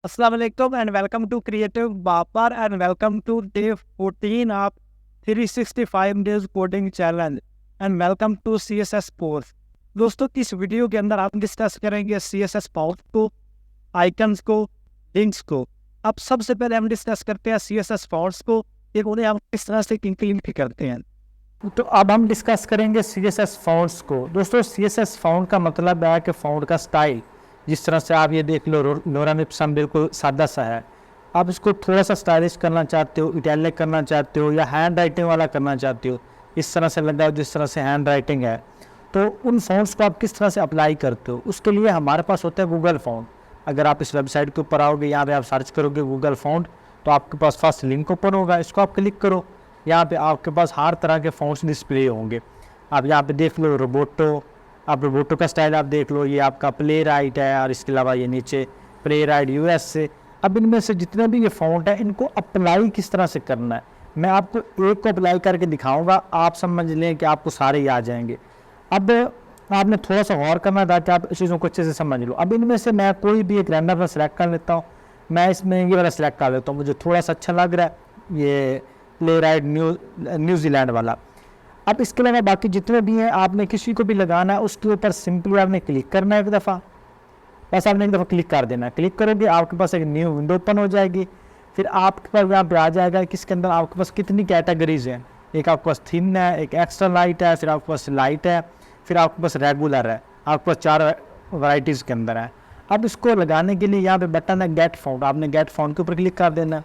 Assalamu alaikum and welcome to Creative Bapar and welcome to day 14 of 365 days coding challenge and welcome to CSS Pose। दोस्तों इस video के अंदर आप discuss करेंगे CSS Pose को, icons को, links को। अब सबसे पहले हम डिस्कस करते हैं CSS Fonts को, एक उन्हें हम किस तरह से इंप्लीमेंट करते हैं। तो अब हम डिस्कस करेंगे CSS Fonts को। दोस्तों CSS Font का मतलब है कि फ़ॉन्ट का स्टाइल, जिस तरह से आप ये देख लो लोरेन इप्सम बिल्कुल सादा सा है। आप इसको थोड़ा सा स्टाइलिश करना चाहते हो, इटैलिक करना चाहते हो या हैंड राइटिंग वाला करना चाहते हो, इस तरह से लगाओ जिस तरह से हैंड राइटिंग है। तो उन फ़ॉन्ट्स को आप किस तरह से अप्लाई करते हो, उसके लिए हमारे पास होता है गूगल फ़ॉन्ट। अगर आप इस वेबसाइट के ऊपर आओगे, यहाँ पे आप सर्च करोगे गूगल फ़ॉन्ट, तो आपके पास फर्स्ट लिंक ओपन होगा, इसको आप क्लिक करो। यहाँ पे आपके पास हर तरह के फ़ॉन्ट्स डिस्प्ले होंगे। आप यहाँ पे देख लो रोबोटो, आप रोबोटो का स्टाइल आप देख लो, ये आपका प्ले राइट है और इसके अलावा ये नीचे प्ले राइट यूएस से। अब इनमें से जितने भी ये फ़ॉन्ट है इनको अप्लाई किस तरह से करना है, मैं आपको एक को अप्लाई करके दिखाऊंगा, आप समझ लें कि आपको सारे ही आ जाएंगे। अब आपने थोड़ा सा गौर करना था कि आप इस चीज़ों को अच्छे से समझ लो। अब इनमें से मैं कोई भी एक रैंडम सेलेक्ट कर लेता हूँ। मैं इसमें ये वाला सेलेक्ट कर लेता हूँ, मुझे थोड़ा सा अच्छा लग रहा है ये प्ले राइट न्यूजीलैंड वाला। अब इसके अलावा बाकी जितने भी हैं, आपने किसी को भी लगाना है उसके ऊपर सिंपली आपने क्लिक करना है एक दफ़ा, बस आपने एक दफ़ा क्लिक कर देना है। क्लिक करोगे आपके पास एक न्यू विंडो ओपन हो जाएगी। फिर आपके पास यहाँ पे आ जाएगा कि इसके अंदर आपके पास कितनी कैटेगरीज हैं। एक आपके पास थिन है, एक एक्स्ट्रा लाइट है, फिर आपके पास लाइट है, फिर आपके पास रेगुलर है। आपके पास 4 वैराइटीज़ के अंदर है। अब इसको लगाने के लिए यहाँ पे बटन है गेट फ़ॉन्ट, आपने गेट फ़ॉन्ट के ऊपर क्लिक कर देना।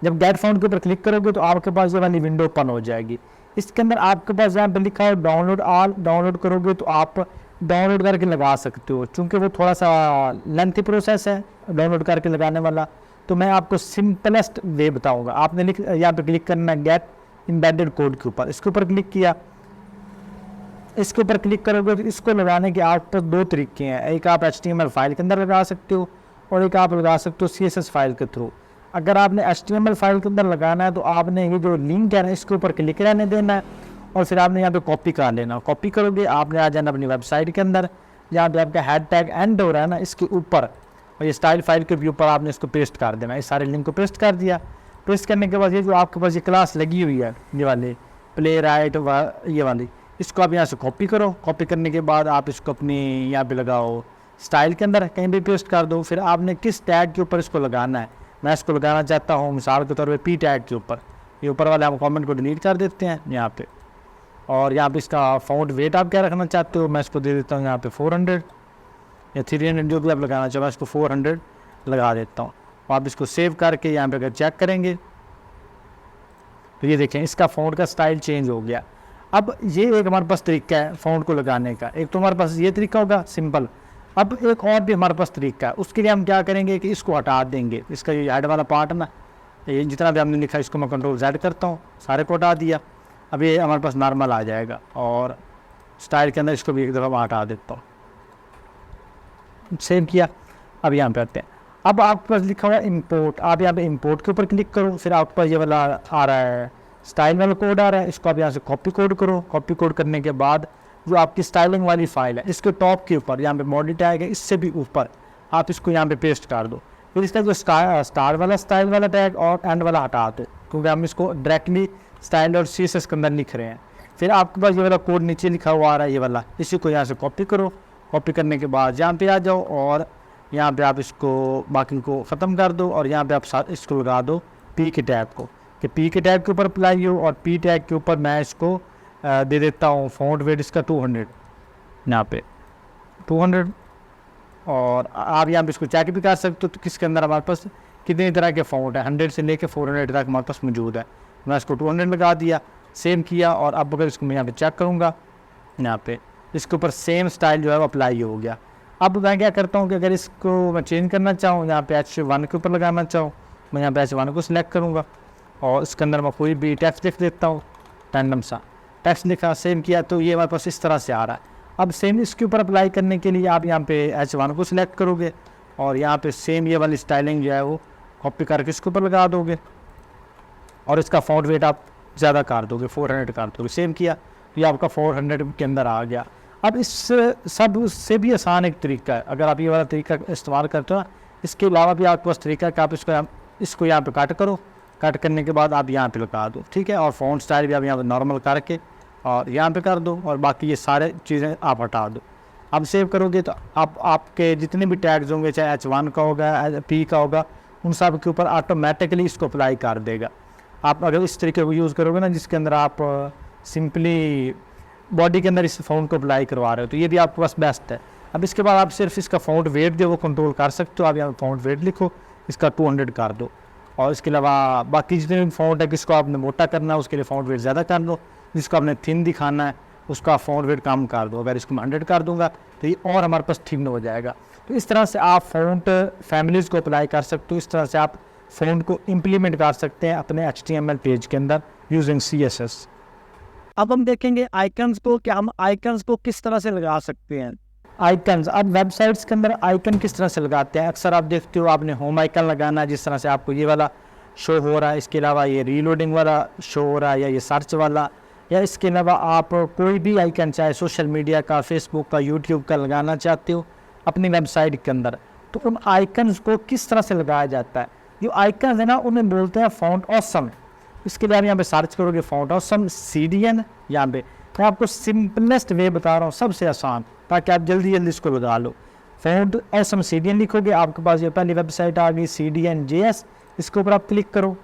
जब गेट फ़ॉन्ट के ऊपर क्लिक करोगे तो आपके पास ये वाली विंडो ओपन हो जाएगी। इसके अंदर आपके पास यहाँ पे लिखा है डाउनलोड ऑल, डाउनलोड करोगे तो आप डाउनलोड करके लगा सकते हो। चूँकि वो थोड़ा सा लेंथी प्रोसेस है डाउनलोड करके लगाने वाला, तो मैं आपको सिंपलेस्ट वे बताऊँगा। आपने यहाँ पे क्लिक करना है गेट एम्बेडेड कोड के ऊपर, इसके ऊपर क्लिक किया। इसके ऊपर क्लिक करोगे तो इसको लगाने के आपके पास 2 तरीके हैं। एक आप HTML फाइल के अंदर लगा सकते हो और एक आप लगा सकते हो CSS फाइल के थ्रू। अगर आपने HTML फाइल के अंदर लगाना है तो आपने ये जो लिंक है ना इसके ऊपर क्लिक रहने देना है और फिर आपने यहाँ पे कॉपी कर लेना। कॉपी करोगे आपने आ जाना अपनी वेबसाइट के अंदर, जहाँ पे आपका हैड टैग एंड हो रहा है ना इसके ऊपर, और ये स्टाइल फाइल के भी ऊपर आपने इसको पेस्ट कर देना। इस सारे लिंक को पेस्ट कर दिया। पेस्ट करने के बाद ये जो आपके पास ये क्लास लगी हुई है ये वाली प्ले राइट ये वाली, इसको आप यहाँ से कॉपी करो। कॉपी करने के बाद आप इसको अपनी यहाँ पे लगाओ स्टाइल के अंदर, कहीं भी पेस्ट कर दो। फिर आपने किस टैग के ऊपर इसको लगाना है, मैं इसको लगाना चाहता हूँ मिसाल के तौर पे P टैग के ऊपर। ये ऊपर वाले हम कमेंट को डिलीट कर देते हैं यहाँ पे, और यहाँ पे इसका फ़ॉन्ट वेट आप क्या रखना चाहते हो, मैं इसको दे देता हूँ यहाँ पे 400 या 300, जो भी आप लगाना चाहो। मैं इसको 400 लगा देता हूँ। आप इसको सेव करके यहाँ पे अगर चेक करेंगे तो ये देखें इसका फ़ॉन्ट का स्टाइल चेंज हो गया। अब ये एक हमारे पास तरीका है फ़ॉन्ट को लगाने का। एक तो हमारे पास ये तरीका होगा सिंपल। अब एक और भी हमारे पास तरीका है, उसके लिए हम क्या करेंगे कि इसको हटा देंगे। इसका ये हेड वाला पार्ट है ना, ये जितना भी हमने लिखा इसको मैं Ctrl Z करता हूँ, सारे को हटा दिया। अब ये हमारे पास नॉर्मल आ जाएगा और स्टाइल के अंदर इसको भी एक दफ़ा हटा देता हूँ। सेव किया। अब यहाँ पे आते हैं। अब आपके पास लिखा हुआ है इम्पोर्ट, आप यहाँ पे इम्पोर्ट के ऊपर क्लिक करो। फिर आपके पास ये वाला आ रहा है स्टाइल वाला कोड आ रहा है, इसको आप यहाँ से कॉपी कोड करो। कॉपी कोड करने के बाद जो आपकी स्टाइलिंग वाली फाइल है इसके टॉप के ऊपर यहाँ पे मॉडी टैग है, इससे भी ऊपर आप इसको यहाँ पे पेस्ट कर दो। फिर इसका जो स्टार वाला स्टाइल वाला टैग और एंड वाला हटा दो, क्योंकि हम इसको डायरेक्टली स्टाइल और CSS के अंदर लिख रहे हैं। फिर आपके पास ये वाला कोड नीचे लिखा हुआ आ रहा है ये वाला, इसी को यहाँ से कॉपी करो। कॉपी करने के बाद यहाँ पे आ जाओ और यहाँ पे आप इसको बाकी को ख़त्म कर दो और यहाँ पे आप इसको लगा दो P के टैग को, कि P के टैग के ऊपर अप्लाई हो। और P टैग के ऊपर मैं इसको दे देता हूँ फ़ॉन्ट वेट इसका 200, यहाँ पे 200। और आप यहाँ पे इसको चेक भी कर सकते हो तो किसके अंदर हमारे पास कितनी तरह के फ़ॉन्ट है, 100 से लेके 400 तक हमारे पास मौजूद है। मैं इसको 200 लगा दिया, सेम किया। और अब अगर इसको मैं यहाँ पे चेक करूँगा, यहाँ पे इसके ऊपर सेम स्टाइल जो है वो अप्लाई हो गया। अब मैं क्या करता हूँ कि अगर इसको मैं चेंज करना चाहूँ, यहाँ पे H1 के ऊपर लगाना चाहूँ, मैं यहाँ पे H1 को सिलेक्ट करूँगा और इसके अंदर मैं कोई भी टेक्स्ट लिख देता हूँ, रैंडम सा टेक्स्ट लिखा, सेम किया, तो ये हमारे पास इस तरह से आ रहा है। अब सेम इसके ऊपर अप्लाई करने के लिए आप यहाँ पे H1 को सिलेक्ट करोगे और यहाँ पे सेम ये वाली स्टाइलिंग जो है वो कॉपी करके इसके ऊपर लगा दोगे और इसका फ़ॉन्ट वेट आप ज़्यादा कर दोगे, 400 कर दोगे। सेम किया तो ये आपका 400 के अंदर आ गया। अब इस सब से भी आसान एक तरीका है, अगर आप ये वाला तरीका इस्तेमाल करते हो ना, इसके अलावा भी आपके पास तरीका है कि आप इसको यहाँ पे कट करो, कट करने के बाद आप यहाँ पे लगा दो, ठीक है। और फ़ॉन्ट स्टाइल भी आप यहाँ पे नॉर्मल करके और यहाँ पे कर दो, और बाकी ये सारे चीज़ें आप हटा दो। अब सेव करोगे तो आपके जितने भी टैग्स होंगे, चाहे H1 का होगा, P का होगा, उन सब के ऊपर ऑटोमेटिकली इसको अप्लाई कर देगा। आप अगर इस तरीके को यूज़ करोगे ना, जिसके अंदर आप सिंपली बॉडी के अंदर इस फ़ॉन्ट को अप्लाई करवा रहे हो, तो ये भी आपके पास बेस्ट है। अब इसके बाद आप सिर्फ इसका फ़ॉन्ट वेट जो वो कंट्रोल कर सकते हो। आप यहाँ फ़ॉन्ट वेट लिखो, इसका 200 कर दो, और इसके अलावा बाकी जितने भी फ़ॉन्ट है, किसको आपने मोटा करना है उसके लिए फ़ॉन्ट वेट ज़्यादा कर दो, जिसको आपने थिन दिखाना है उसका फ़ॉन्ट वेट कम कर दो। अगर इसको मैं 100 कर दूंगा तो ये और हमारे पास थिन हो जाएगा। तो इस तरह से आप फ़ॉन्ट फैमिलीज़ को अप्लाई कर सकते हो, इस तरह से आप फ़ॉन्ट को इम्प्लीमेंट कर सकते हैं अपने HTML पेज के अंदर यूजिंग CSS। अब हम देखेंगे आइकन्स को, क्या हम आइकन्स को किस तरह से लगा सकते हैं। आइकन्स, अब वेबसाइट्स के अंदर आइकन किस तरह से लगाते हैं। अक्सर आप देखते हो आपने होम आइकन लगाना है, जिस तरह से आपको ये वाला शो हो रहा है, इसके अलावा ये रीलोडिंग वाला शो हो रहा है, या ये सर्च वाला, या इसके अलावा आप कोई भी आइकन चाहे सोशल मीडिया का, फेसबुक का, यूट्यूब का लगाना चाहते हो अपनी वेबसाइट के अंदर, तो उन आइकन्स को किस तरह से लगाया जाता है। जो आइकन्स है ना, उन्हें बोलते हैं फ़ॉन्ट ऑसम। इसके लिए आप यहाँ पे सर्च करोगे फ़ॉन्ट ऑसम CDN। यहाँ पे मैं आपको सिंपलेस्ट वे बता रहा हूँ, सबसे आसान, ताकि आप जल्दी जल्दी इसको लगा लो। फ़ॉन्ट ऑसम CDN लिखोगे, आपके पास ये पहली वेबसाइट आ गई CDN.js। इसके ऊपर आप क्लिक करो,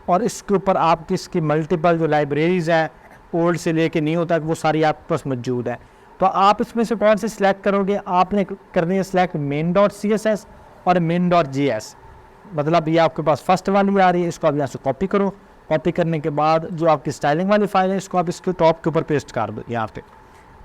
और इसके ऊपर आप इसकी मल्टीपल जो लाइब्रेरीज़ हैं, ओल्ड से लेके न्यू तक, वो सारी आपके पास मौजूद है। तो आप इसमें से कौन से सिलेक्ट करोगे, आपने करनी है सिलेक्ट main.css और main.js। मतलब ये आपके पास फर्स्ट वाली आ रही है, इसको आप यहाँ से कॉपी करो। कॉपी करने के बाद जो आपकी स्टाइलिंग वाली फाइल है, इसको आप इसके टॉप के ऊपर पेस्ट कर दो। यहाँ पे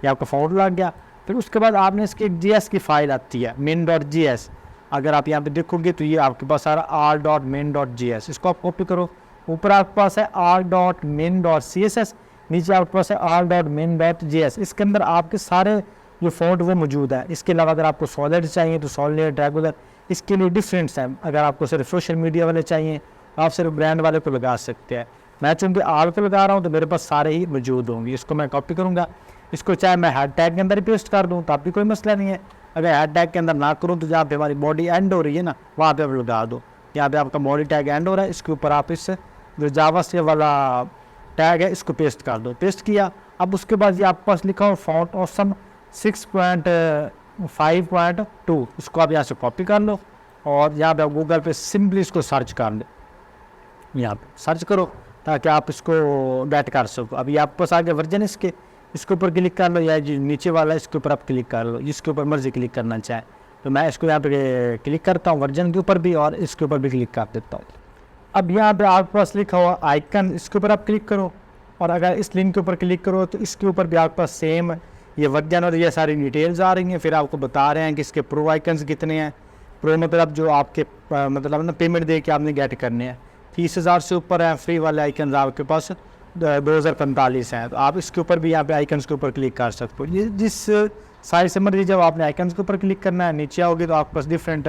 ये आपका फ़ॉन्ट लग गया। फिर उसके बाद आपने इसकी एक JS की फाइल आती है main.js। अगर आप यहाँ पे देखोगे तो ये आपके पास आ रहा r.main.js। इसको आप कॉपी करो, ऊपर आपके पास है r.main.css, नीचे आपके पास है r.main.js। इसके अंदर आपके सारे जो फ़ॉन्ट वो मौजूद है। इसके अलावा अगर आपको सॉलिड चाहिए तो सॉलिड, रेगुलर, इसके लिए डिफरेंट्स हैं। अगर आपको सिर्फ सोशल मीडिया वाले चाहिए, आप सिर्फ ब्रांड वाले को लगा सकते हैं। मैं चूँकि आर पे लगा रहा हूँ तो मेरे पास सारे ही मौजूद होंगे। इसको मैं कॉपी करूँगा, इसको चाहे मैं हेड टैग के अंदर ही पेस्ट कर दूँ, तब भी कोई मसला नहीं है। अगर हेड टैग के अंदर ना करूँ तो जहाँ पे हमारी बॉडी एंड हो रही है ना, वहाँ पे आप लगा दो। यहाँ पे आपका बॉडी टैग एंड हो रहा है, इसके ऊपर आप इस जो जावा से वाला टैग है इसको पेस्ट कर दो। पेस्ट किया, अब उसके बाद ये आपके पास लिखा हो फ़ॉन्ट ऑसम 6.5.2। इसको आप यहाँ से कॉपी कर लो, और यहाँ पे आप गूगल पे सिंपली इसको सर्च कर लो। यहाँ पे सर्च करो ताकि आप इसको गेट कर सको। अभी आपके पास आगे वर्जन इसके ऊपर क्लिक कर लो, या जो नीचे वाला इसके ऊपर आप क्लिक कर लो, जिसके ऊपर मर्जी क्लिक करना चाहे। तो मैं इसको यहाँ पे क्लिक करता हूँ वर्जन के ऊपर भी, और इसके ऊपर भी क्लिक कर देता हूँ। अब यहाँ पे आपके पास लिखा हुआ आइकन, इसके ऊपर आप क्लिक करो, और अगर इस लिंक के ऊपर क्लिक करो तो इसके ऊपर भी आपके पास सेम ये वर्जन और ये सारी डिटेल्स आ रही हैं। फिर आपको बता रहे हैं कि इसके प्रो आइकन्स कितने हैं। प्रो मतलब जो आपके मतलब ना पेमेंट दे के आपने गेट करने हैं। 30,000 से ऊपर है। फ्री वाले आइकन्स आपके पास 2045 हैं। तो आप इसके ऊपर भी यहाँ पे आइकन्स के ऊपर क्लिक कर सकते हो। ये जिस साइड से मर्जी जब आपने आइकन्स के ऊपर क्लिक करना है, नीचे आओगे तो आपके पास डिफरेंट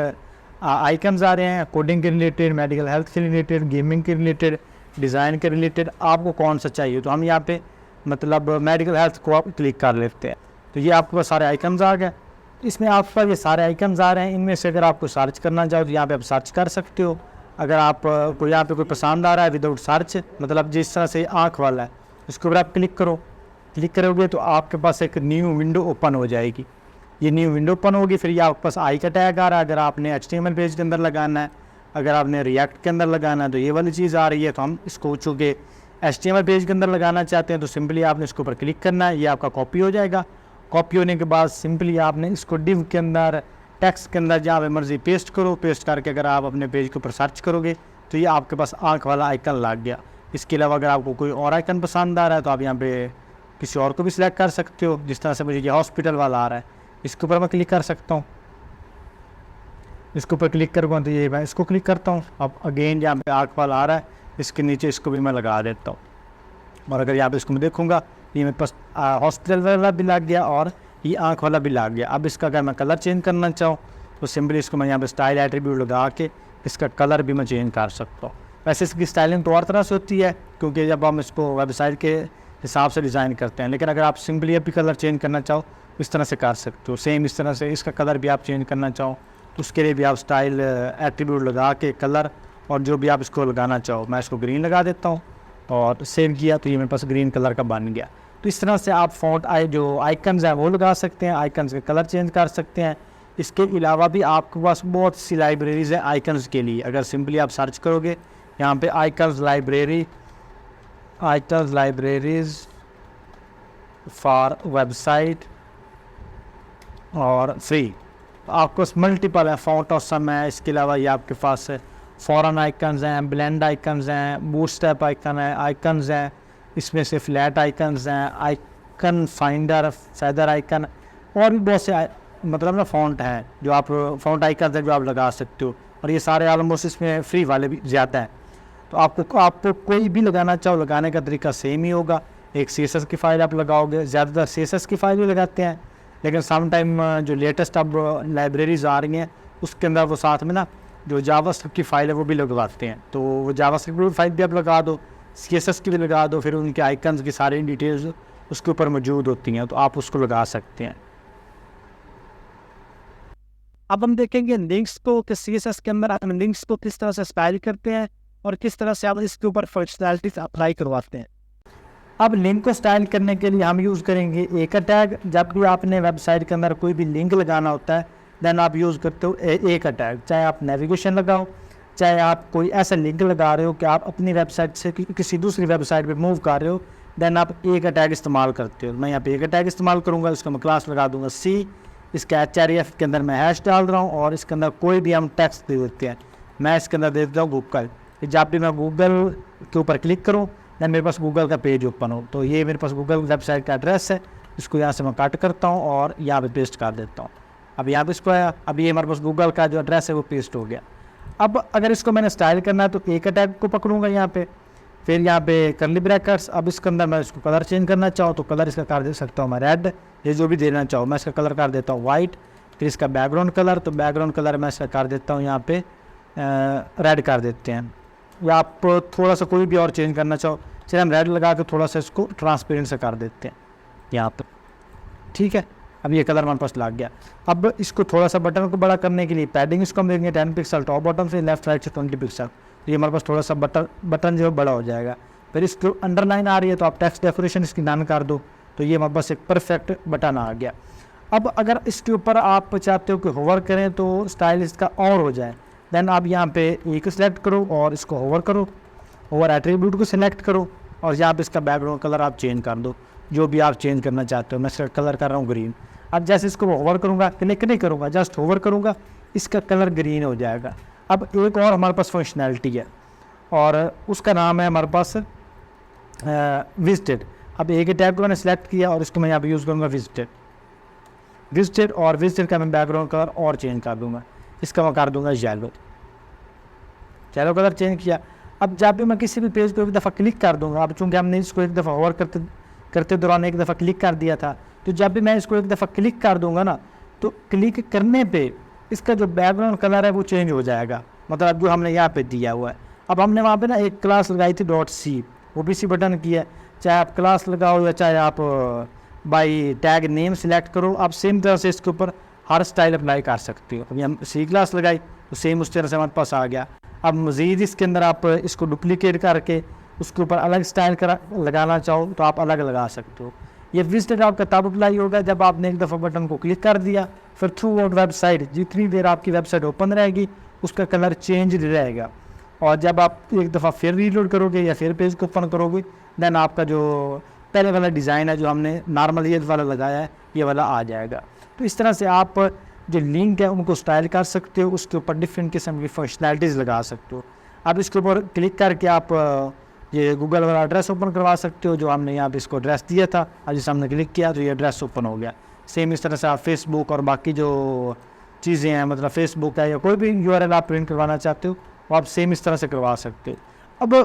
आइकन्स आ रहे हैं, कोडिंग के रिलेटेड, मेडिकल हेल्थ के रिलेटेड, गेमिंग के रिलेटेड, डिज़ाइन के रिलेटेड। आपको कौन सा चाहिए तो हम यहाँ पे मतलब मेडिकल हेल्थ को आप क्लिक कर लेते हैं। तो ये आपके पास सारे आइकन्स आ गए। इसमें आपके पास ये सारे आइकन्स आ रहे हैं। इनमें से अगर आपको सर्च करना चाहो तो यहाँ पे आप सर्च कर सकते हो। अगर आप को यहाँ पे कोई पसंद आ रहा है विदाउट सर्च, मतलब जिस तरह से आँख वाला है, उसके ऊपर आप क्लिक करो। क्लिक करोगे तो आपके पास एक न्यू विंडो ओपन हो जाएगी। ये न्यू विंडो ओपन होगी। फिर ये आपके पास आई का टैग आ रहा है। अगर आपने HTML पेज के अंदर लगाना है, अगर आपने रिएक्ट के अंदर लगाना है तो ये वाली चीज़ आ रही है। तो हम इसको चूँकि HTML पेज के अंदर लगाना चाहते हैं तो सिंपली आपने इसके ऊपर क्लिक करना है। ये आपका कॉपी हो जाएगा। कॉपी होने के बाद सिंपली आपने इसको डिव के अंदर, टेक्स्ट के अंदर जहाँ पे मर्जी पेस्ट करो। पेस्ट करके अगर आप अपने पेज के ऊपर सर्च करोगे तो ये आपके पास आँख वाला आइकन लग गया। इसके अलावा अगर आपको कोई और आइकन पसंद आ रहा है तो आप यहाँ पे किसी और को भी सिलेक्ट कर सकते हो। जिस तरह से मुझे ये हॉस्पिटल वाला आ रहा है, इसके ऊपर मैं क्लिक कर सकता हूँ। इसके ऊपर क्लिक करूँगा तो ये मैं इसको क्लिक करता हूँ। अब अगेन यहाँ पे आँख वाला आ रहा है, इसके नीचे इसको भी मैं लगा देता हूँ। और अगर यहाँ पे इसको मैं देखूँगा ये मेरे पास हॉस्पिटल वाला भी लग गया और ये आँख वाला भी लग गया। अब इसका अगर मैं कलर चेंज करना चाहूँ तो सिंपली इसको मैं यहाँ पे स्टाइल एट्रीब्यूट लगा के इसका कलर भी मैं चेंज कर सकता हूँ। वैसे इसकी स्टाइलिंग तो और तरह से होती है क्योंकि जब हम इसको वेबसाइट के हिसाब से डिज़ाइन करते हैं, लेकिन अगर आप सिंपली अभी कलर चेंज करना चाहो इस तरह से कर सकते हो। सेम इस तरह से इसका कलर भी आप चेंज करना चाहो तो उसके लिए भी आप स्टाइल एट्रीब्यूट लगा के कलर और जो भी आप इसको लगाना चाहो, मैं इसको ग्रीन लगा देता हूँ और सेव किया तो ये मेरे पास ग्रीन कलर का बन गया। तो इस तरह से आप फ़ॉन्ट जो आइकन्स हैं वो लगा सकते हैं, आइकन्स के कलर चेंज कर सकते हैं। इसके अलावा भी आपके पास बहुत सी लाइब्रेरीज़ हैं आइकन्स के लिए। अगर सिंपली आप सर्च करोगे यहाँ पे आइकन्स लाइब्रेरीज़ फॉर वेबसाइट और फ्री, आपको मल्टीपल है, फ़ॉन्ट ऑसम है। इसके अलावा ये आपके पास फॉरेन आइकन्स हैं, ब्लेंड आइकन्स हैं, बूटस्ट्रैप आइकन है, आइकन्स हैं, इसमें से फ्लैट आइकन्स हैं, आइकन फाइंडर, फेदर आइकन और भी बहुत से मतलब ना फ़ॉन्ट हैं जो आप फ़ॉन्ट आइकन्स हैं जो आप लगा सकते हो। और ये सारे ऑलमोस्ट इसमें फ्री वाले भी ज़्यादा हैं। तो आपको कोई भी लगाना चाहो, लगाने का तरीका सेम ही होगा। एक CSS की फ़ाइल आप लगाओगे, ज़्यादातर CSS की फ़ाइल भी लगाते हैं, लेकिन सम टाइम जो लेटेस्ट अब लाइब्रेरीज आ रही हैं उसके अंदर वो साथ में ना जो जावास्क्रिप्ट की फ़ाइल है वो भी लगवाते हैं। तो वो जावास्क्रिप्ट फाइल भी आप लगा दो, CSS की भी लगा दो, फिर उनके आइकन्स की सारी डिटेल्स उसके ऊपर मौजूद होती हैं, तो आप उसको लगा सकते हैं। अब हम देखेंगे लिंक्स को कि CSS के अंदर हम लिंक्स को किस तरह से स्टाइल करते हैं और किस तरह से आप इसके ऊपर फंक्शनैलिटीज अप्लाई करवाते हैं। अब लिंक को स्टाइल करने के लिए हम यूज़ करेंगे ए का टैग। जब भी आपने वेबसाइट के अंदर कोई भी लिंक लगाना होता है देन आप यूज़ करते हो ए का टैग। चाहे आप नेविगेशन लगाओ, चाहे आप कोई ऐसा लिंक लगा रहे हो कि आप अपनी वेबसाइट से किसी दूसरी वेबसाइट पे मूव कर रहे हो, देन आप ए का टैग इस्तेमाल करते हो। मैं यहाँ पे ए का टैग इस्तेमाल करूँगा, इसका मैं क्लास लगा दूँगा C, इसका href के अंदर मैं हैश डाल रहा हूँ और इसके अंदर कोई भी हम टेक्स्ट दे देते हैं। मैं इसके अंदर दे देता हूँ गूगल। जब भी मैं गूगल के ऊपर क्लिक करूँ दैन मेरे पास गूगल का पेज ओपन हो, तो ये मेरे पास गूगल वेबसाइट का एड्रेस है। इसको यहाँ से मैं कट करता हूँ और यहाँ पे पेस्ट कर देता हूँ। अब यहाँ पे इसको आया, अब ये हमारे पास गूगल का जो एड्रेस है वो पेस्ट हो गया। अब अगर इसको मैंने स्टाइल करना है तो ए का टैग को पकड़ूंगा यहाँ पे, फिर यहाँ पे करली ब्रैकेट्स। अब इसके अंदर मैं इसको कलर चेंज करना चाहूँ तो कलर इसका कर दे सकता हूँ मैं रेड, ये जो भी देना चाहूँ मैं इसका कलर कर देता हूँ वाइट। फिर इसका बैकग्राउंड कलर, तो बैकग्राउंड कलर मैं इसका कर देता हूँ यहाँ पे रेड कर देते हैं। या आप थोड़ा सा कोई भी और चेंज करना चाहो, चलिए हम रेड लगा के थोड़ा सा इसको ट्रांसपेरेंट से कर देते हैं यहाँ पर, ठीक है। अब ये कलर हमारे पास लग गया। अब इसको थोड़ा सा बटन को बड़ा करने के लिए पैडिंग इसको हम देंगे 10 पिक्सल टॉप बॉटम से, लेफ्ट राइट से 20 पिक्सल। तो ये हमारे पास थोड़ा सा बटन जो है बड़ा हो जाएगा। फिर इसको अंडरलाइन आ रही है तो आप टेक्स्ट डेकोरेशन इसकी डन कर दो, तो ये हमारे पास एक परफेक्ट बटन आ गया। अब अगर इसके ऊपर आप चाहते हो कि होवर करें तो स्टाइल इसका और हो जाए, देन आप यहाँ पे एक सिलेक्ट करो और इसको होवर करो, ओवर एट्रीब्यूट को सिलेक्ट करो और यहाँ पे इसका बैकग्राउंड कलर आप चेंज कर दो, जो भी आप चेंज करना चाहते हो। मैं इसका कलर कर रहा हूँ ग्रीन। अब जैसे इसको होवर करूँगा, क्लिक नहीं करूँगा, जस्ट होवर करूँगा, इसका कलर ग्रीन हो जाएगा। अब एक और हमारे पास फंक्शनैलिटी है और उसका नाम है हमारे पास विजिटेड। अब एक टैग को मैंने सेलेक्ट किया और इसको मैं यहाँ पे यूज़ करूँगा विजिटेड और विजिटेड का मैं बैकग्राउंड कलर और चेंज कर दूँगा। इसका मैं कर दूँगा येलो कलर चेंज किया। अब जब भी मैं किसी भी पेज को एक दफ़ा क्लिक कर दूँगा, अब चूँकि हमने इसको एक दफ़ा होवर करते दौरान एक दफ़ा क्लिक कर दिया था, तो जब भी मैं इसको एक दफ़ा क्लिक कर दूँगा ना, तो क्लिक करने पे इसका जो बैकग्राउंड कलर है वो चेंज हो जाएगा, मतलब जो हमने यहाँ पे दिया हुआ है। अब हमने वहाँ पे ना एक क्लास लगाई थी .c, वो भी इसी बटन की है। चाहे आप क्लास लगाओ या चाहे आप बाई टैग नेम सेलेक्ट करो, आप सेम तरह से इसके ऊपर हर स्टाइल अप्लाई कर सकते हो। अभी हम C क्लास लगाई तो सेम उस तरह से हमारे पास आ गया। अब मज़ीद इसके अंदर आप इसको डुप्लीकेट करके उसके ऊपर अलग स्टाइल लगाना चाहो तो आप अलग लगा सकते हो। ये विजिटेड आपका तब अप्लाई होगा जब आपने एक दफ़ा बटन को क्लिक कर दिया, फिर थ्रू आउट वेबसाइट जितनी देर आपकी वेबसाइट ओपन रहेगी उसका कलर चेंज रहेगा। और जब आप एक दफ़ा फिर रीलोड करोगे या फिर पेज को ओपन करोगे, देन आपका जो पहले वाला डिज़ाइन है जो हमने नॉर्मल ये वाला लगाया है ये वाला आ जाएगा। तो इस तरह से आप जो लिंक है उनको स्टाइल कर सकते हो, उसके ऊपर डिफरेंट किस्म की फंक्शनैलिटीज़ लगा सकते हो। आप इसके ऊपर क्लिक करके आप ये गूगल वाला एड्रेस ओपन करवा सकते हो जो हमने यहाँ पे इसको एड्रेस दिया था। आज जिस हमने क्लिक किया तो ये एड्रेस ओपन हो गया। सेम इस तरह से आप फेसबुक और बाकी जो चीज़ें हैं, मतलब फेसबुक है या कोई भी URL आप प्रिंट करवाना चाहते हो वो आप सेम इस तरह से करवा सकते हो। अब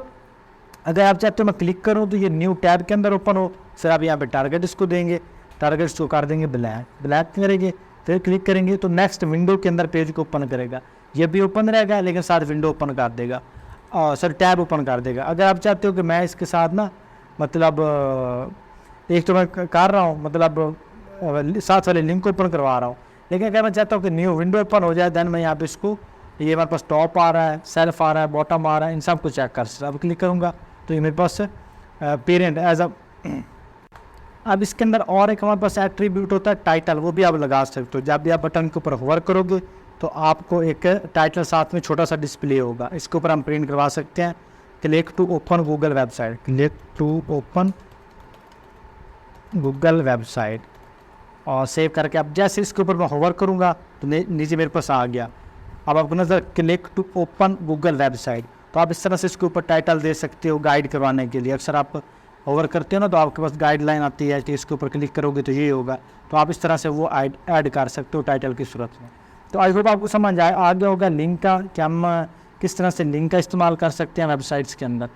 अगर आप चाहते हो मैं क्लिक करूँ तो ये न्यू टैब के अंदर ओपन हो, फिर आप यहाँ पे टारगेट इसको देंगे, टारगेट इसको कर देंगे ब्लैक करेंगे, फिर क्लिक करेंगे तो नेक्स्ट विंडो के अंदर पेज को ओपन करेगा। ये भी ओपन रहेगा लेकिन साथ विंडो ओपन कर देगा, सर टैब ओपन कर देगा। अगर आप चाहते हो कि मैं इसके साथ ना मतलब एक तो मैं कर रहा हूँ, मतलब साथ वाले लिंक को ओपन करवा रहा हूँ, लेकिन अगर मैं चाहता हूँ कि न्यू विंडो ओपन हो जाए, देन मैं यहाँ पे इसको, ये हमारे पास टॉप आ रहा है, सेल्फ आ रहा है, बॉटम आ रहा है, इन सब को चेक कर सकते। अब क्लिक करूँगा तो ये मेरे पास पेरेंट एज अ। अब इसके अंदर और एक हमारे पास एट्रीब्यूट होता है टाइटल, वो भी आप लगा सकते हो। जब भी आप बटन के ऊपर होवर करोगे तो आपको एक टाइटल साथ में छोटा सा डिस्प्ले होगा, इसके ऊपर हम प्रिंट करवा सकते हैं। Click to open Google website, click to open Google website, और सेव करके अब जैसे इसके ऊपर मैं होवर करूँगा तो नीचे मेरे पास आ गया। अब आपको नज़र click to open Google website, तो आप इस तरह से इसके ऊपर टाइटल दे सकते हो गाइड करवाने के लिए। अक्सर आप ओवर करते हो ना तो आपके पास गाइडलाइन आती है कि इसके ऊपर क्लिक करोगे तो ये होगा, तो आप इस तरह से वो ऐड कर सकते हो टाइटल की सूरत में। तो आई होप आपको समझ आ गया होगा लिंक का कि हम किस तरह से लिंक का इस्तेमाल कर सकते हैं वेबसाइट्स के अंदर।